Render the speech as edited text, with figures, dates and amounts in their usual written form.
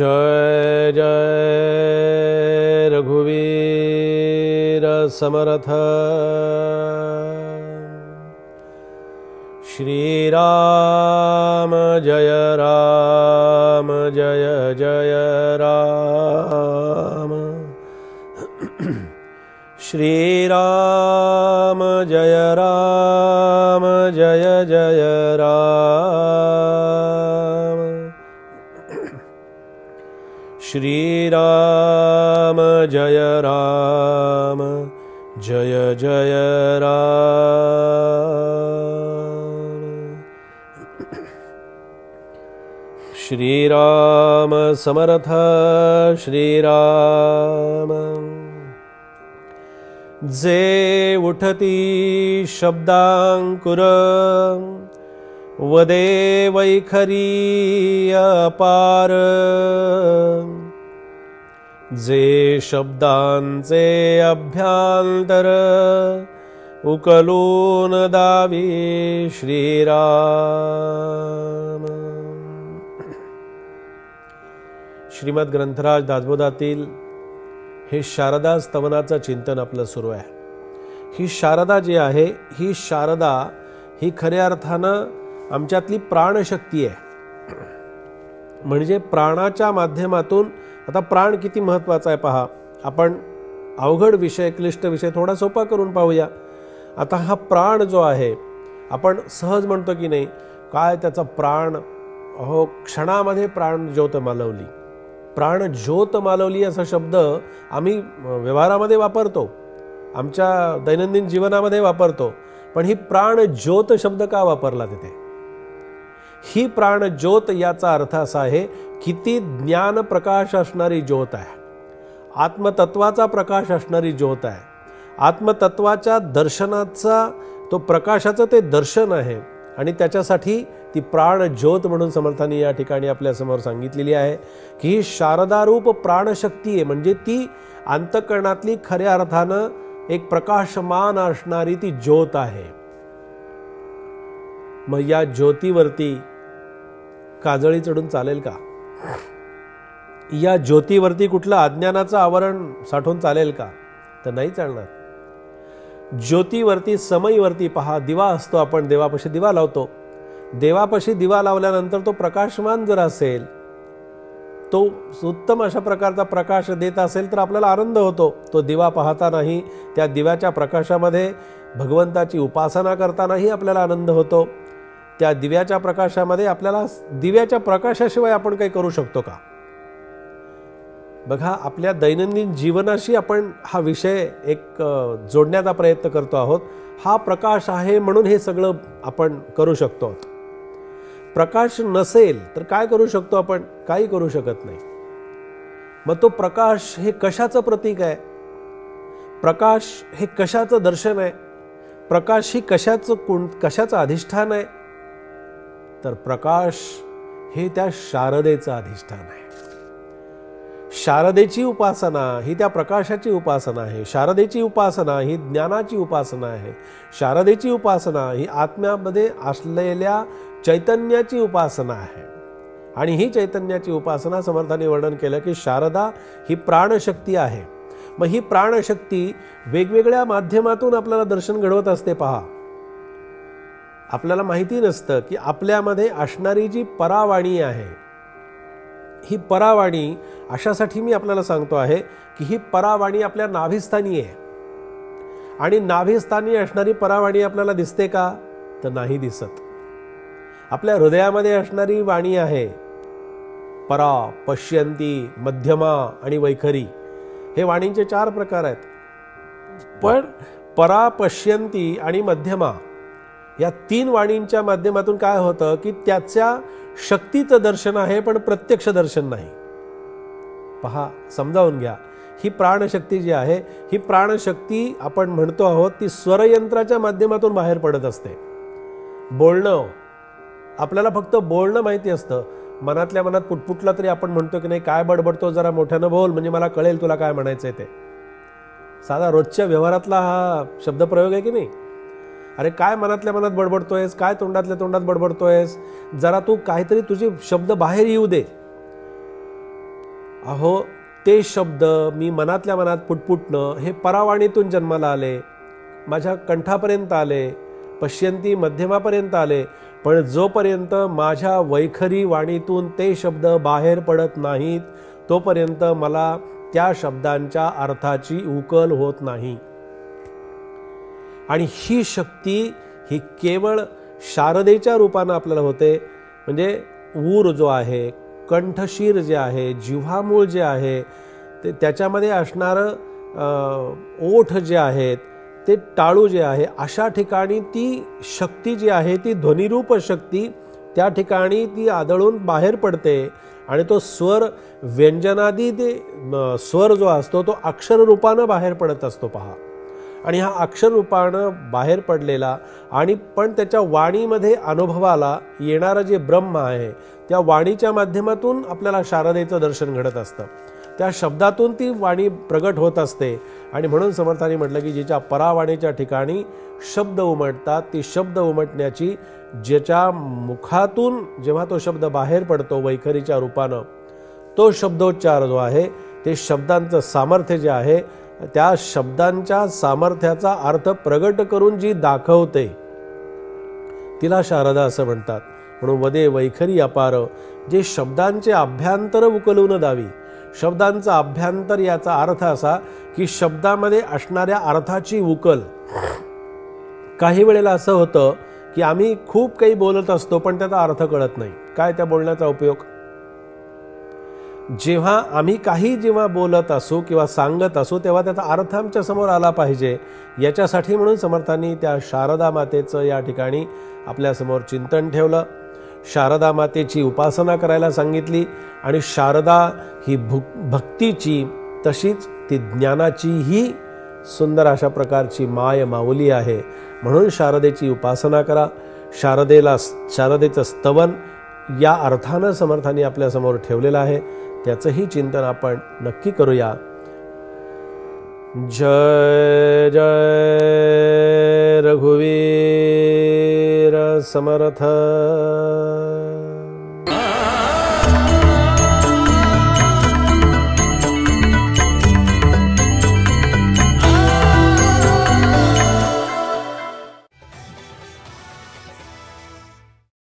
जय जय रघुवीर समर्थ। श्री राम जय जय राम। श्री राम जय जय राम। श्री राम जय जय राम। श्री राम समर्थ। श्री राम जे उठती शब्दांकुर वदे वैखरी अपार। जे शब्दांचे अभ्यांतर उकलून दावी श्रीराम। श्रीमद ग्रंथराज दासबोधातील हे शारदा स्तवनाचं चिंतन आपलं सुरू आहे। ही शारदा जी आहे, ही शारदा ही खऱ्या अर्थानं आमच्यातली प्राणशक्ती आहे। म्हणजे प्राणाच्या माध्यमातून, आता प्राण किती महत्त्वाचा आहे पहा। आपण अवघड विषय, क्लिष्ट विषय थोडा सोपा करून पाहूया। आता हा प्राण जो आहे, आपण सहज म्हणतो की नाही, काय त्याचा प्राण, अहो क्षणामध्ये प्राण ज्योत मालवली, प्राण ज्योत मालवली असा शब्द आम्ही व्यवहारामध्ये वापरतो, आमच्या दैनंदिन जीवनामध्ये वापरतो। पण ही प्राण ज्योत शब्द का वापरला तिथे? ही प्राण ज्योत याचा अर्थ असा आहे, किती ज्ञान प्रकाश असणारी ज्योत आहे, आत्मतत्वाचा प्रकाश असणारी ज्योत आहे। आत्मतत्वाच्या दर्शनाचा तो प्रकाशाचं ते दर्शन आहे आणि त्याच्यासाठी ती प्राण ज्योत म्हणून समर्थांनी या ठिकाणी आपल्या समोर सांगितलेली आहे की ही शारदारूप प्राणशक्ती आहे। म्हणजे ती अंतःकरणातली खऱ्या अर्थानं एक प्रकाशमान असणारी ती ज्योत आहे। मग या ज्योतीवरती काजळी चढून चालेल का? या ज्योतीवरती कुठलं अज्ञानाचं आवरण साठवून चालेल का? तर नाही चालणार। ज्योतीवरती, समईवरती पहा, दिवा असतो, आपण देवापाशी दिवा लावतो। देवापाशी दिवा लावल्यानंतर तो प्रकाशमान जर असेल, तो उत्तम अशा प्रकारचा प्रकाश देत असेल तर आपल्याला आनंद होतो। तो दिवा पाहतानाही, त्या दिव्याच्या प्रकाशामध्ये भगवंताची उपासना करतानाही आपल्याला आनंद होतो। त्या दिव्याच्या प्रकाशामध्ये आपल्याला, दिव्याच्या प्रकाशाशिवाय आपण काही करू शकतो का? बघा, आपल्या दैनंदिन जीवनाशी आपण हा विषय एक जोडण्याचा प्रयत्न करतो आहोत। हा प्रकाश आहे म्हणून हे सगळं आपण करू शकतो। प्रकाश नसेल तर काय करू शकतो आपण? काही करू शकत नाही। मग तो प्रकाश हे कशाचं प्रतीक आहे? प्रकाश हे कशाचं दर्शन आहे? प्रकाश ही कशाचं अधिष्ठान आहे? तर प्रकाश हे त्या शारदेचं अधिष्ठान आहे। शारदेची उपासना ही त्या प्रकाशाची उपासना आहे। शारदेची उपासना ही ज्ञानाची उपासना आहे। शारदेची उपासना ही आत्म्यामध्ये असलेल्या चैतन्याची उपासना आहे। आणि ही चैतन्याची उपासना समर्थांनी वर्णन केलं की शारदा ही प्राणशक्ती आहे। मग ही प्राणशक्ती वेगवेगळ्या माध्यमातून आपल्याला दर्शन घडवत असते। पहा, आपल्याला माहिती नसतं की आपल्यामध्ये असणारी जी परावाणी आहे, ही परावाणी अशासाठी मी आपल्याला सांगतो आहे की ही परावाणी आपल्या नाभिस्थानी आहे। आणि नाभिस्थानी असणारी परावाणी आपल्याला दिसते का? तर नाही दिसत। आपल्या हृदयामध्ये असणारी वाणी आहे, परा, पश्यंती, मध्यमा आणि वैखरी, हे वाणींचे 4 प्रकार आहेत। पण परा, पश्यंती आणि मध्यमा या 3 वाणींच्या माध्यमातून काय होतं की त्याच्या शक्तीचं दर्शन आहे, पण प्रत्यक्ष दर्शन नाही। पहा, समजावून घ्या, ही प्राणशक्ती जी आहे, ही प्राणशक्ती आपण म्हणतो आहोत ती स्वरयंत्राच्या माध्यमातून बाहेर पडत असते। बोलणं, आपल्याला फक्त बोलणं माहिती असतं, मनातल्या मनात पुटपुटला तरी आपण म्हणतो की नाही, काय बडबडतो, जरा मोठ्यानं बोल म्हणजे मला कळेल तुला काय म्हणायचंय ते। साधा रोजच्या व्यवहारातला हा शब्दप्रयोग आहे की नाही? अरे काय मनातल्या मनात बडबडतोयस, काय तोंडातल्या तोंडात बडबडतोयस, जरा तू काहीतरी तुझे शब्द बाहेर येऊ दे। अहो ते शब्द मी मनातल्या मनात पुटपुटणं हे परावाणीतून जन्माला आले, माझ्या कंठापर्यंत आले, पश्यंती मध्यमापर्यंत आले, पण जोपर्यंत माझ्या वैखरी वाणीतून ते शब्द बाहेर पडत नाहीत तोपर्यंत मला त्या शब्दांच्या अर्थाची उकल होत नाही. आणि ही शक्ती ही केवळ शारदेच्या रूपानं आपल्याला होते. म्हणजे ऊर जो आहे, कंठशीर जे आहे, जिव्हामूळ जे आहे, ते त्याच्यामध्ये असणारं ओठ जे आहेत, ते टाळू जे आहे, अशा ठिकाणी ती शक्ती जी आहे ती ध्वनिरूप शक्ती त्या ठिकाणी ती आदळून बाहेर पडते. आणि तो स्वर व्यंजनादी ते स्वर जो असतो तो अक्षर रूपानं बाहेर पडत असतो पहा. आणि हा अक्षर रूपानं बाहेर पडलेला आणि पण त्याच्या वाणीमध्ये अनुभवाला येणारं जे ब्रह्म आहे त्या वाणीच्या माध्यमातून आपल्याला शारदेचं दर्शन घडत असतं. त्या शब्दातून ती वाणी प्रगट होत असते. आणि म्हणून समर्थांनी म्हटलं की जिच्या परावाणीच्या ठिकाणी शब्द उमटतात, ती शब्द उमटण्याची ज्याच्या मुखातून जेव्हा तो शब्द बाहेर पडतो वैखरीच्या रूपानं, तो शब्दोच्चार जो आहे ते शब्दांचं सामर्थ्य जे आहे त्या शब्दांच्या सामर्थ्याचा अर्थ प्रगट करून जी दाखवते तिला शारदा असं म्हणतात. म्हणून वदे वैखरी अपार, जे शब्दांचे अभ्यंतर उकलून दावी. शब्दांचा अभ्यंतर याचा अर्थ असा की शब्दामध्ये असणाऱ्या अर्थाची उकल. काही वेळेला असं होतं की आम्ही खूप काही बोलत असतो पण त्याचा अर्थ कळत नाही. काय त्या बोलण्याचा उपयोग? जेव्हा आम्ही काही जेव्हा बोलत असू किंवा सांगत असू तेव्हा त्याचा अर्थ आमच्या समोर आला पाहिजे. याच्यासाठी म्हणून समर्थांनी त्या शारदा मातेचं या ठिकाणी आपल्यासमोर चिंतन ठेवलं. शारदा मातेची उपासना करायला सांगितली. आणि शारदा ही भक्तीची तशीच ती ज्ञानाचीही सुंदर अशा प्रकारची माय माऊली आहे. म्हणून शारदेची उपासना करा. शारदेचं स्तवन या अर्थानं समर्थांनी आपल्यासमोर ठेवलेलं आहे. त्याचंही चिंतन आपण नक्की करूया. जय जय रघुवीर समर्थ.